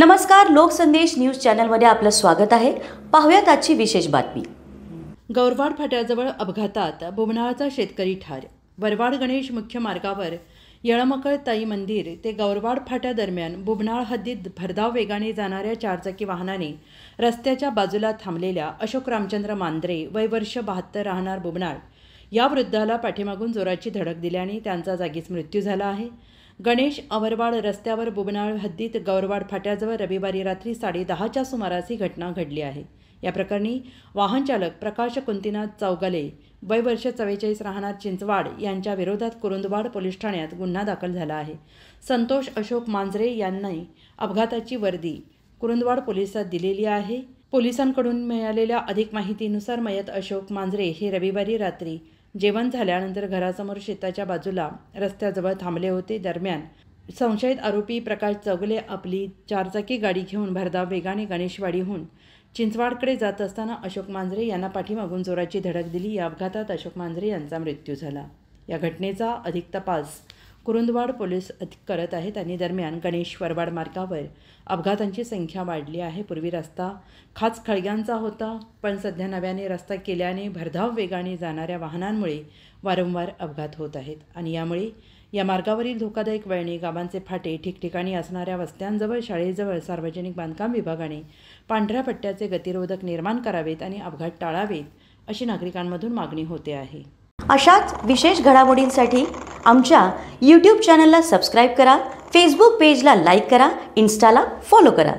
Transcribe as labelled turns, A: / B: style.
A: नमस्कार, लोकसंदेश न्यूज चॅनलमध्ये आपलं स्वागत आहे। पाहूयात आजची विशेष बातमी।
B: गौरवाड फाट्याजवळ अपघातात बुबनाळचा शेतकरी ठार। वरवाड गणेश मुख्य मार्गावर येळमकळ ताई मंदिर ते गौरवाड फाट्या दरम्यान बुबनाळ हद्दीत भरधाव वेगाने जाणाऱ्या चारचाकी वाहनाने रस्त्याच्या बाजूला थांबलेल्या अशोक रामचंद्र मांद्रे वय वर्ष 72 राहणार बुबनाळ या वृद्धाला पाठीमागून जोराची धडक दिल्याने त्यांचा जागीच मृत्यू झाला आहे। गणेश अवरवाड रस्त्यावर बुबनाळ हद्दीत गौरवाड फाट्याजवळ रविवारी रात्री 10:30च्या सुमारास ही घटना घडली आहे। या प्रकरणी वाहन चालक प्रकाश कुंतीनाथ चौगले वय वर्ष 44 राहणार चिंचवाड यांच्या विरोधात कुरुंदवाड पोलीस ठाण्यात गुन्हा दाखल झाला आहे। संतोष अशोक मांजरे यांनी अपघाताची वर्दी कुरुंदवाड पोलिसात दिलेली आहे। पोलिसांकडून मिळालेल्या अधिक माहितीनुसार मयत अशोक मांजरे हे रविवारी रात्री जेवण झाल्यानंतर घरासमोर शेताच्या बाजूला रस्त्याजवळ थांबले होते। दरम्यान संशयित आरोपी प्रकाश चौगले आपली चारचाकी गाडी घेऊन भरधाव वेगाने गणेशवाडीहून चिंचवाडकडे जात असताना अशोक मांजरे यांना पाठीमागून जोराची धडक दिली। या अपघातात अशोक मांजरे यांचा मृत्यू झाला। या घटनेचा अधिक तपास कुरुंदवाड पोलीस करत आहेत आणि दरम्यान गणेश वरवाड मार्गावर अपघातांची संख्या वाढली आहे। पूर्वी रस्ता खाच खळग्यांचा होता, पण सध्या नव्याने रस्ता केल्याने भरधाव वेगाने जाणाऱ्या वाहनांमुळे वारंवार अपघात होत आहेत आणि यामुळे या मार्गावरील धोकादायक वळणे, गावांचे फाटे, ठिकठिकाणी असणाऱ्या वस्त्यांजवळ, शाळेजवळ सार्वजनिक बांधकाम विभागाने पांढऱ्या पट्ट्याचे गतिरोधक निर्माण करावेत आणि अपघात टाळावेत अशी नागरिकांमधून मागणी होते आहे।
A: अशाच विशेष घडामोडींसाठी आमच्या YouTube चॅनलला सबस्क्राइब करा, Facebook पेजला लाईक करा, Instaला फॉलो करा।